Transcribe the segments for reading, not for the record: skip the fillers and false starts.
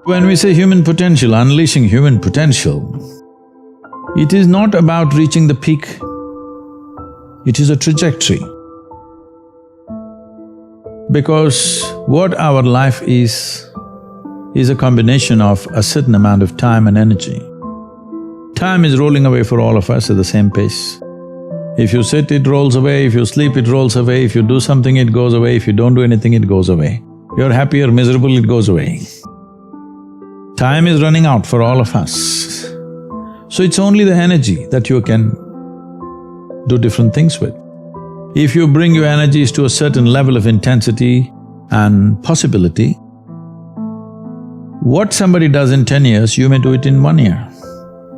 When we say human potential, unleashing human potential, it is not about reaching the peak, it is a trajectory. Because what our life is a combination of a certain amount of time and energy. Time is rolling away for all of us at the same pace. If you sit, it rolls away, if you sleep, it rolls away, if you do something, it goes away, if you don't do anything, it goes away. You're happy or miserable, it goes away. Time is running out for all of us. So it's only the energy that you can do different things with. If you bring your energies to a certain level of intensity and possibility, what somebody does in 10 years, you may do it in 1 year.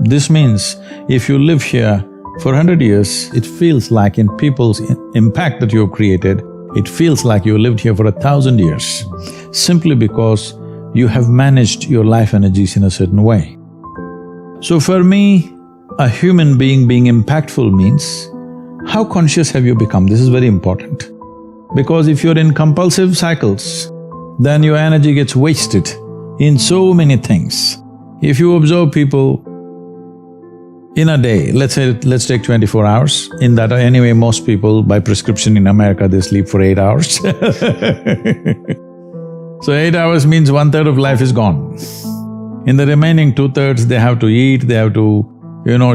This means if you live here for 100 years, it feels like in people's impact that you've created, it feels like you lived here for 1,000 years, simply because you have managed your life energies in a certain way. So for me, a human being impactful means, how conscious have you become? This is very important. Because if you're in compulsive cycles, then your energy gets wasted in so many things. If you observe people in a day, let's take 24 hours, in that anyway most people by prescription in America they sleep for 8 hours So 8 hours means 1/3 of life is gone. In the remaining 2/3 they have to eat, they have to,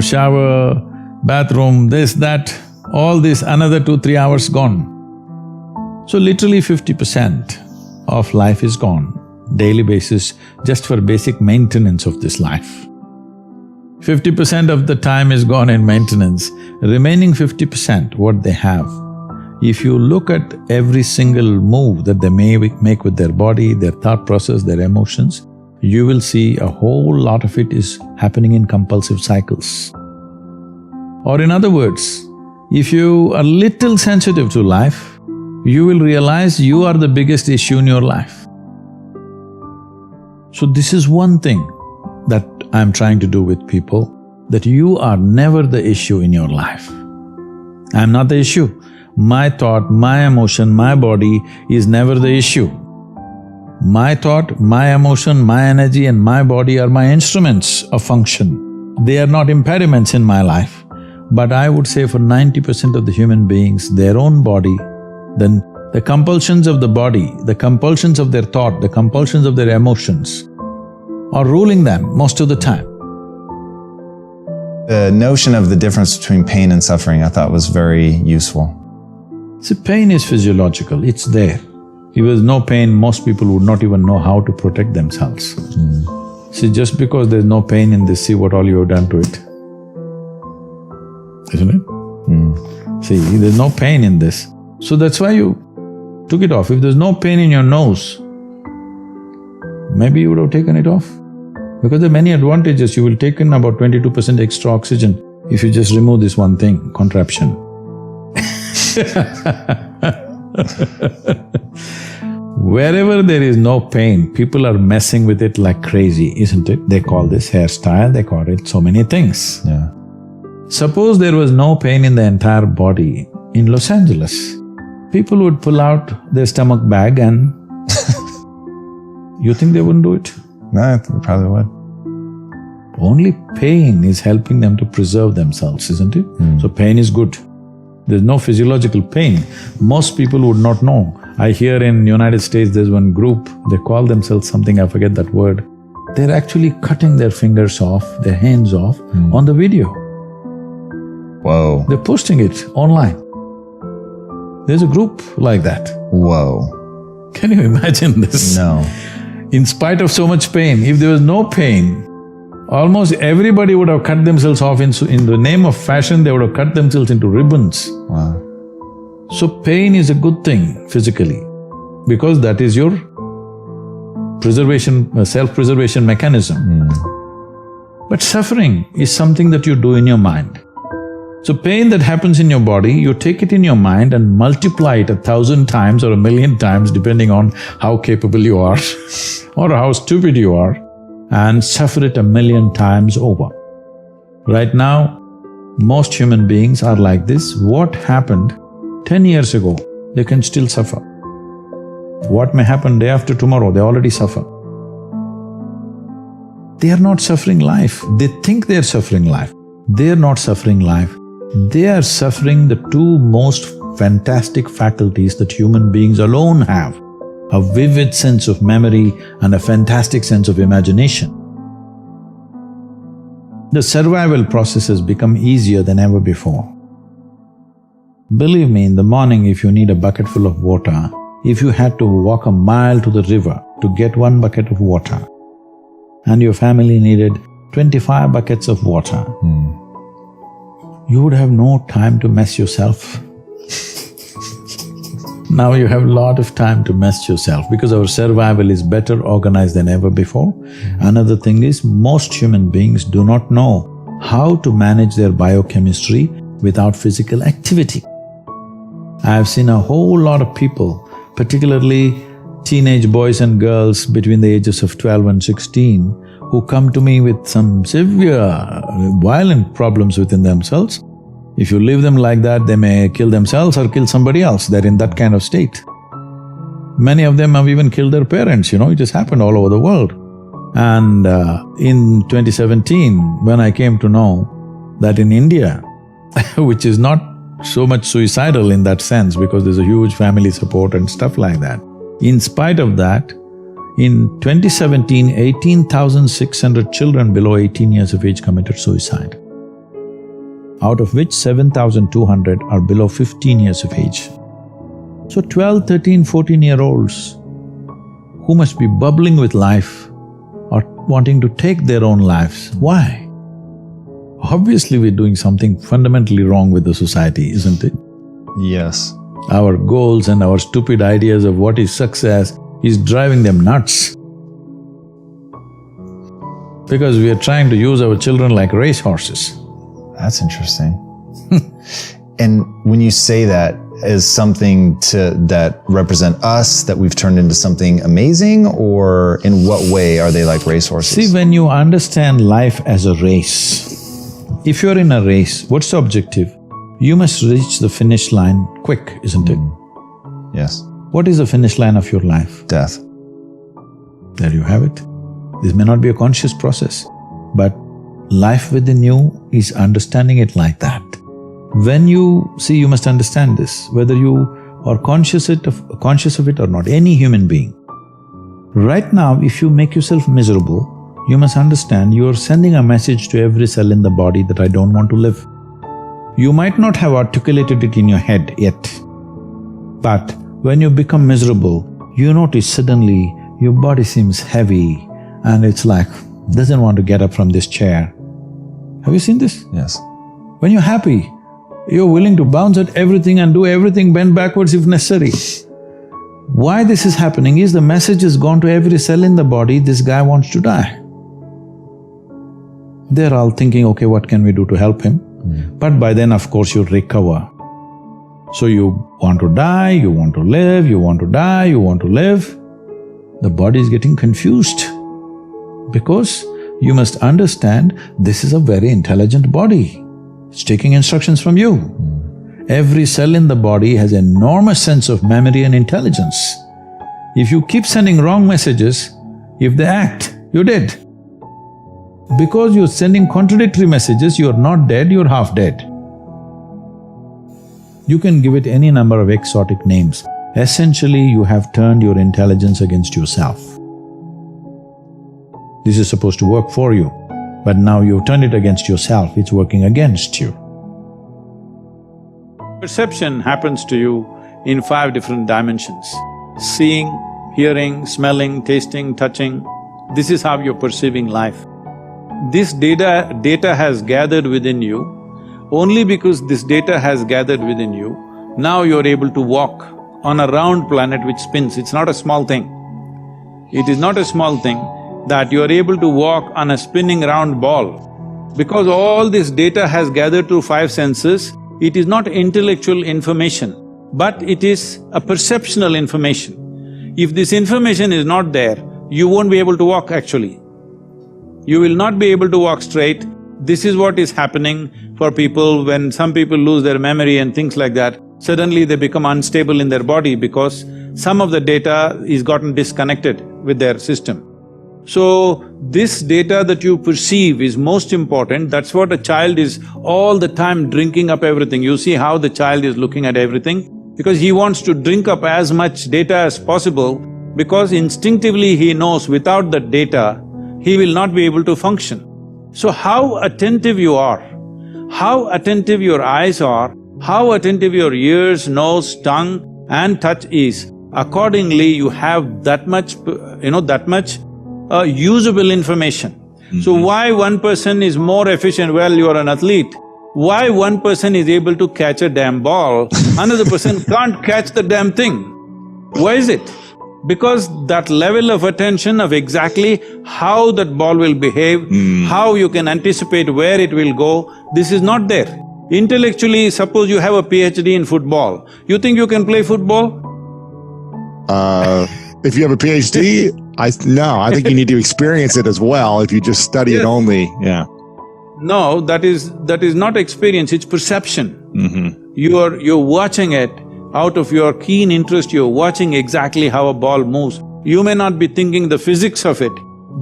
shower, bathroom, this, that, all this, another 2-3 hours gone. So literally 50% of life is gone, daily basis, just for basic maintenance of this life. 50% of the time is gone in maintenance, remaining 50% what they have. If you look at every single move that they may make with their body, their thought process, their emotions, you will see a whole lot of it is happening in compulsive cycles. Or in other words, if you are little sensitive to life, you will realize you are the biggest issue in your life. So this is one thing that I'm trying to do with people, that you are never the issue in your life. I'm not the issue. My thought, my emotion, my body is never the issue. My thought, my emotion, my energy and my body are my instruments of function. They are not impediments in my life. But I would say for 90% of the human beings, their own body, then the compulsions of the body, the compulsions of their thought, the compulsions of their emotions are ruling them most of the time. The notion of the difference between pain and suffering I thought was very useful. See, pain is physiological, it's there. If there's no pain, most people would not even know how to protect themselves. See, just because there's no pain in this, see what all you have done to it. Isn't it? See, there's no pain in this, so that's why you took it off. If there's no pain in your nose, maybe you would have taken it off. Because there are many advantages, you will take in about 22% extra oxygen if you just remove this one thing, contraption. Wherever there is no pain, people are messing with it like crazy, isn't it? They call this hairstyle, they call it so many things. Yeah. Suppose there was no pain in the entire body in Los Angeles, people would pull out their stomach bag and you think they wouldn't do it? No, they probably would. Only pain is helping them to preserve themselves, isn't it? So pain is good. There's no physiological pain. Most people would not know. I hear in United States there's one group, they call themselves something, I forget that word. They're actually cutting their fingers off, their hands off on the video. Whoa. They're posting it online. There's a group like that. Whoa. Can you imagine this? No. In spite of so much pain, if there was no pain, almost everybody would have cut themselves off in the name of fashion, they would have cut themselves into ribbons. Wow. So pain is a good thing physically, because that is your preservation, self-preservation mechanism. But suffering is something that you do in your mind. So pain that happens in your body, you take it in your mind and multiply it 1,000 times or 1,000,000 times depending on how capable you are or how stupid you are, and suffer it 1,000,000 times over. Right now, most human beings are like this. What happened 10 years ago, they can still suffer. What may happen day after tomorrow, they already suffer. They are not suffering life. They think they are suffering life. They are not suffering life. They are suffering the two most fantastic faculties that human beings alone have: a vivid sense of memory and a fantastic sense of imagination. The survival process has become easier than ever before. Believe me, in the morning if you need a bucket full of water, if you had to walk a mile to the river to get one bucket of water, and your family needed 25 buckets of water, you would have no time to mess yourself. Now you have a lot of time to mess yourself because our survival is better organized than ever before. Another thing is, most human beings do not know how to manage their biochemistry without physical activity. I have seen a whole lot of people, particularly teenage boys and girls between the ages of 12 and 16, who come to me with some severe, violent problems within themselves. If you leave them like that, they may kill themselves or kill somebody else. They're in that kind of state. Many of them have even killed their parents, it has happened all over the world. And in 2017, when I came to know that in India, which is not so much suicidal in that sense because there's a huge family support and stuff like that, in spite of that, in 2017, 18,600 children below 18 years of age committed suicide, out of which 7,200 are below 15 years of age. So 12, 13, 14-year-olds who must be bubbling with life are wanting to take their own lives. Why? Obviously we're doing something fundamentally wrong with the society, isn't it? Yes. Our goals and our stupid ideas of what is success is driving them nuts. Because we are trying to use our children like racehorses. That's interesting. And when you say that as something that represent us, that we've turned into something amazing, or in what way are they like racehorses? See, when you understand life as a race, if you're in a race, what's the objective? You must reach the finish line quick, isn't it? Yes. What is the finish line of your life? Death. There you have it. This may not be a conscious process, but life within you is understanding it like that. When you… see, you must understand this, whether you are conscious of it or not, any human being. Right now, if you make yourself miserable, you must understand you are sending a message to every cell in the body that I don't want to live. You might not have articulated it in your head yet, but when you become miserable, you notice suddenly your body seems heavy and it's like, doesn't want to get up from this chair. Have you seen this? Yes. When you're happy, you're willing to bounce at everything and do everything, bend backwards if necessary. Why this is happening is the message has gone to every cell in the body, this guy wants to die. They're all thinking, okay, what can we do to help him? But by then, of course, you recover. So you want to die, you want to live, you want to die, you want to live. The body is getting confused because you must understand this is a very intelligent body. It's taking instructions from you. Every cell in the body has an enormous sense of memory and intelligence. If you keep sending wrong messages, if they act, you're dead. Because you're sending contradictory messages, you're not dead, you're half dead. You can give it any number of exotic names. Essentially, you have turned your intelligence against yourself. This is supposed to work for you, but now you've turned it against yourself, it's working against you. Perception happens to you in 5 different dimensions: seeing, hearing, smelling, tasting, touching. This is how you're perceiving life. This data has gathered within you. Only because this data has gathered within you, now you're able to walk on a round planet which spins. It's not a small thing. It is not a small thing that you're able to walk on a spinning round ball. Because all this data has gathered through 5 senses, it is not intellectual information, but it is a perceptual information. If this information is not there, you won't be able to walk actually. You will not be able to walk straight. This is what is happening for people when some people lose their memory and things like that. Suddenly they become unstable in their body because some of the data is gotten disconnected with their system. So, this data that you perceive is most important. That's what a child is all the time drinking up everything. You see how the child is looking at everything? Because he wants to drink up as much data as possible, because instinctively he knows without that data, he will not be able to function. So how attentive you are, how attentive your eyes are, how attentive your ears, nose, tongue and touch is, accordingly you have that much, that much usable information. So why one person is more efficient? Well, you are an athlete. Why one person is able to catch a damn ball, another person can't catch the damn thing? Why is it? Because that level of attention of exactly how that ball will behave, how you can anticipate where it will go, this is not there. Intellectually, suppose you have a PhD in football, you think you can play football? If you have a PhD, no, I think you need to experience it as well. If you just study it only, yeah. No, that is not experience, it's perception. You're watching it out of your keen interest, you're watching exactly how a ball moves. You may not be thinking the physics of it,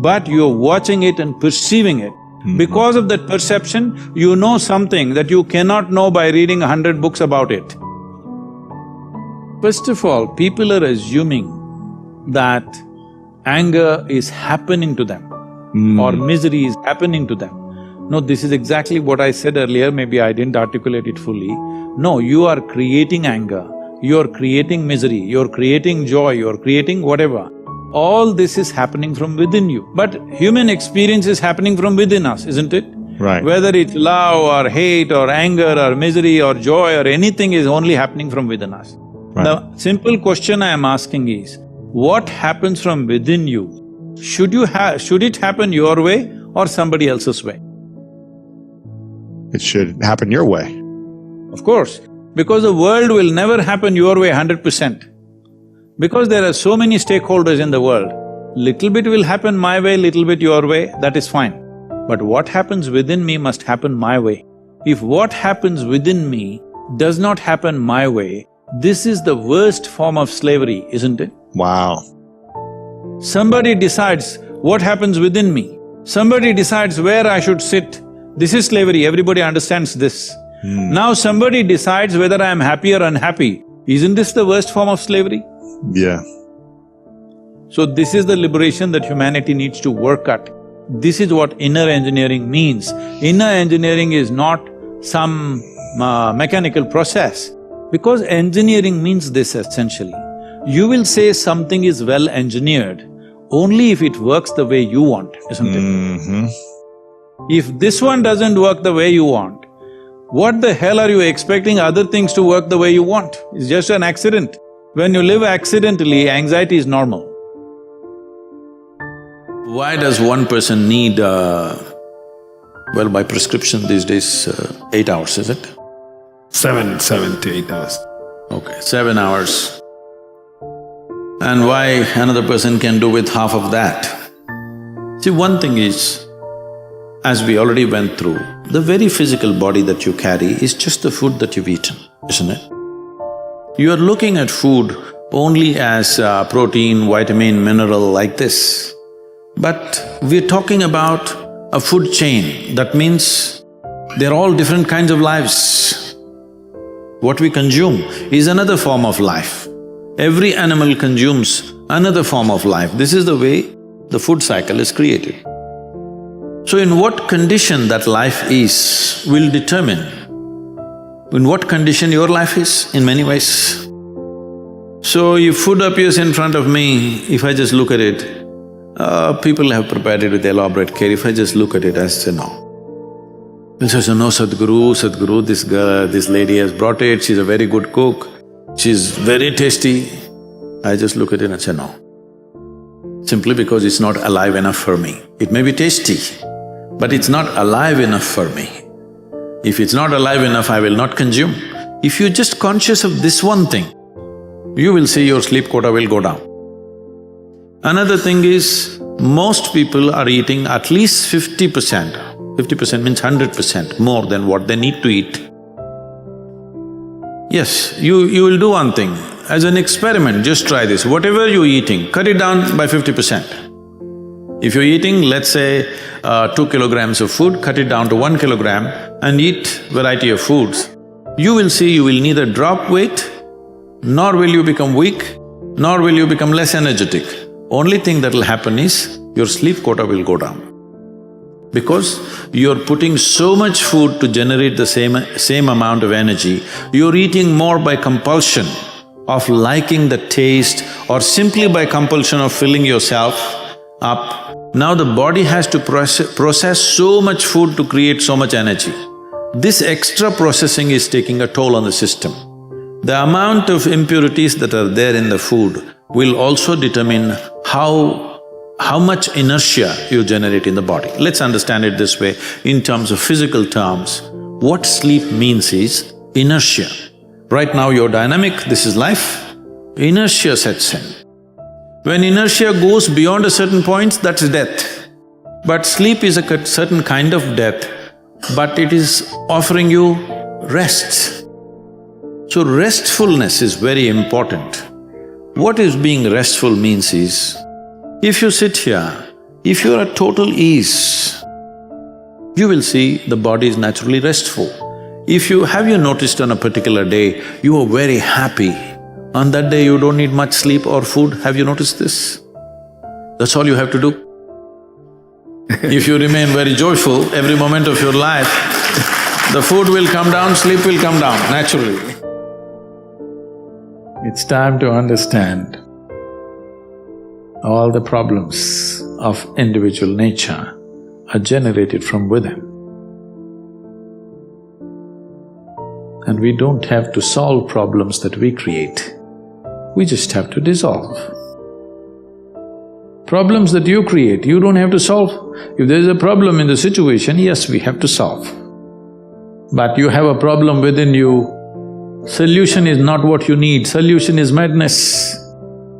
but you're watching it and perceiving it. Because of that perception, you know something that you cannot know by reading 100 books about it. First of all, people are assuming that anger is happening to them or misery is happening to them. No, this is exactly what I said earlier, maybe I didn't articulate it fully. No, you are creating anger, you're creating misery, you're creating joy, you're creating whatever. All this is happening from within you. But human experience is happening from within us, isn't it? Right. Whether it's love or hate or anger or misery or joy or anything is only happening from within us. Right. The simple question I am asking is, what happens from within you? Should it happen your way or somebody else's way? It should happen your way. Of course, because the world will never happen your way 100%. Because there are so many stakeholders in the world, little bit will happen my way, little bit your way, that is fine. But what happens within me must happen my way. If what happens within me does not happen my way, this is the worst form of slavery, isn't it? Wow. Somebody decides what happens within me, somebody decides where I should sit. This is slavery, everybody understands this. Now somebody decides whether I am happy or unhappy. Isn't this the worst form of slavery? Yeah. So this is the liberation that humanity needs to work at. This is what inner engineering means. Inner engineering is not some mechanical process, because engineering means this essentially. You will say something is well engineered only if it works the way you want, isn't it? If this one doesn't work the way you want, what the hell are you expecting other things to work the way you want? It's just an accident. When you live accidentally, anxiety is normal. Why does one person need, well, by prescription these days, 8 hours, is it? 7 to 8 hours. Okay, 7 hours. And why another person can do with half of that? See, one thing is, as we already went through, the very physical body that you carry is just the food that you've eaten, isn't it? You are looking at food only as protein, vitamin, mineral like this. But we're talking about a food chain. That means they're all different kinds of lives. What we consume is another form of life. Every animal consumes another form of life. This is the way the food cycle is created. So in what condition that life is will determine in what condition your life is in many ways. So if food appears in front of me, if I just look at it, people have prepared it with elaborate care. If I just look at it, I say no. They'll say, no, Sadhguru, this lady has brought it, she's a very good cook, she's very tasty. I just look at it and say no. Simply because it's not alive enough for me. It may be tasty, but it's not alive enough for me. If it's not alive enough, I will not consume. If you're just conscious of this one thing, you will see your sleep quota will go down. Another thing is, most people are eating at least 50%. 50% means 100% more than what they need to eat. Yes, you will do one thing, as an experiment, just try this. Whatever you're eating, cut it down by 50%. If you're eating, let's say, 2 kilograms of food, cut it down to 1 kilogram and eat variety of foods, you will see you will neither drop weight, nor will you become weak, nor will you become less energetic. Only thing that'll happen is your sleep quota will go down. Because you're putting so much food to generate the same amount of energy, you're eating more by compulsion of liking the taste or simply by compulsion of filling yourself up. Now the body has to process so much food to create so much energy. This extra processing is taking a toll on the system. The amount of impurities that are there in the food will also determine how much inertia you generate in the body. Let's understand it this way, in terms of physical terms. What sleep means is inertia. Right now you're dynamic, this is life, inertia sets in. When inertia goes beyond a certain point, that's death. But sleep is a certain kind of death, but it is offering you rest. So restfulness is very important. What is being restful means is, if you sit here, if you're at total ease, you will see the body is naturally restful. Have you noticed on a particular day, you are very happy, on that day you don't need much sleep or food, have you noticed this? That's all you have to do. If you remain very joyful every moment of your life, the food will come down, sleep will come down naturally. It's time to understand all the problems of individual nature are generated from within. And we don't have to solve problems that we create, we just have to dissolve. Problems that you create, you don't have to solve. If there is a problem in the situation, yes, we have to solve. But you have a problem within you, solution is not what you need, solution is madness.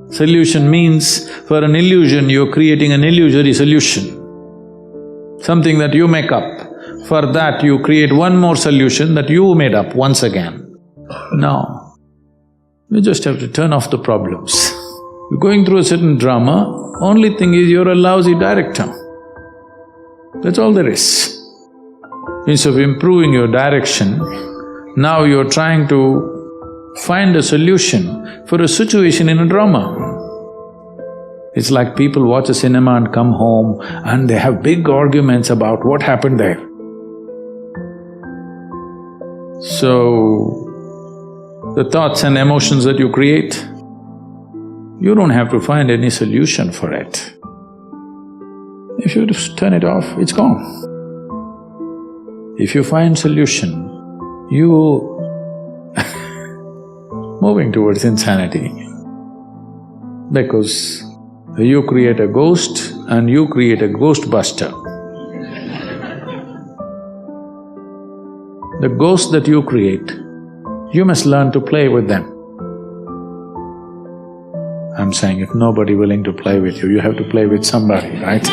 Solution means, for an illusion, you're creating an illusory solution, something that you make up. For that, you create one more solution that you made up once again. No, you just have to turn off the problems. You're going through a certain drama, only thing is you're a lousy director. That's all there is. Instead of improving your direction, now you're trying to find a solution for a situation in a drama. It's like people watch a cinema and come home and they have big arguments about what happened there. So, the thoughts and emotions that you create, you don't have to find any solution for it. If you just turn it off, it's gone. If you find solution, you moving towards insanity. Because you create a ghost and you create a ghost buster. The ghosts that you create, you must learn to play with them. I'm saying if nobody willing to play with you, you have to play with somebody, right?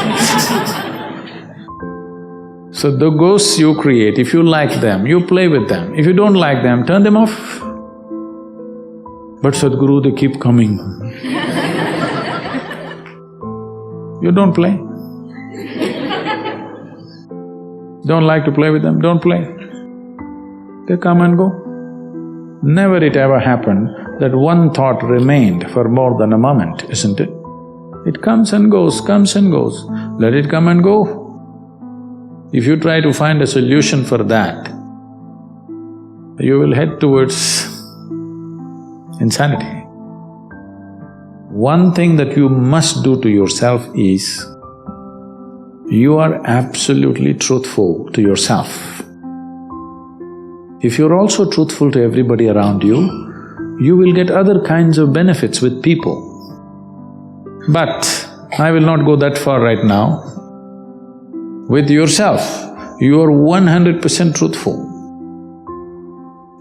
So the ghosts you create, if you like them, you play with them. If you don't like them, turn them off. But Sadhguru, they keep coming. You don't play. Don't like to play with them, don't play. They come and go. Never it ever happened that one thought remained for more than a moment, isn't it? It comes and goes, comes and goes. Let it come and go. If you try to find a solution for that, you will head towards insanity. One thing that you must do to yourself is, you are absolutely truthful to yourself. If you're also truthful to everybody around you, you will get other kinds of benefits with people. But I will not go that far right now. With yourself, you are 100% truthful.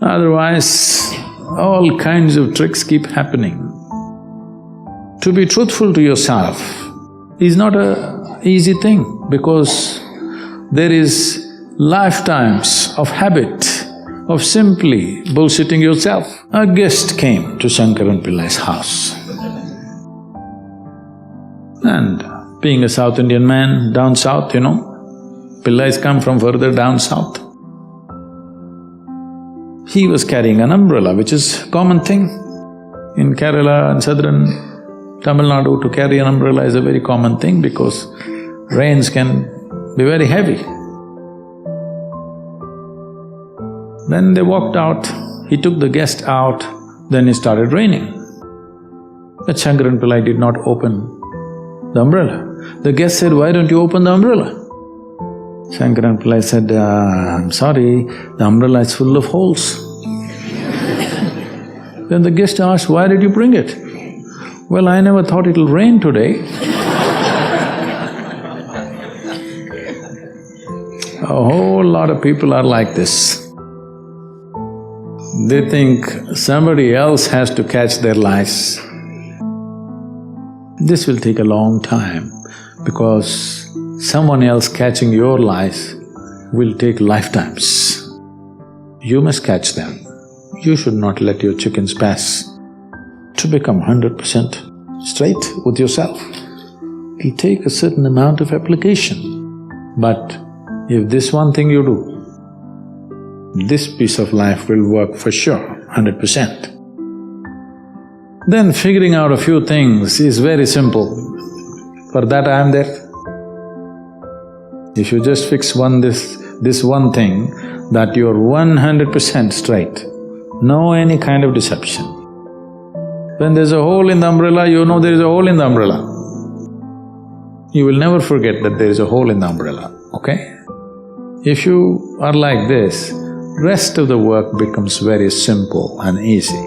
Otherwise, all kinds of tricks keep happening. To be truthful to yourself is not an easy thing because there is lifetimes of habit of simply bullshitting yourself. A guest came to Shankaran Pillai's house and Being a South Indian man, down south, Pillais come from further down south. He was carrying an umbrella, which is a common thing. In Kerala and southern Tamil Nadu, to carry an umbrella is a very common thing because rains can be very heavy. Then they walked out, he took the guest out, then it started raining. But Shankaran Pillai did not open the umbrella. The guest said, "Why don't you open the umbrella?" Shankaran Pillai said, "I'm sorry, the umbrella is full of holes." Then the guest asked, "Why did you bring it?" "Well, I never thought it'll rain today." A whole lot of people are like this. They think somebody else has to catch their lice. This will take a long time because someone else catching your lice will take lifetimes. You must catch them. You should not let your chickens pass. To become 100% straight with yourself, it'll take a certain amount of application. But if this one thing you do, this piece of life will work for sure, 100%. Then figuring out a few things is very simple. For that I am there. If you just fix this one thing, that you're 100% straight, no any kind of deception. When there's a hole in the umbrella, you know there is a hole in the umbrella. You will never forget that there is a hole in the umbrella, okay? If you are like this, rest of the work becomes very simple and easy.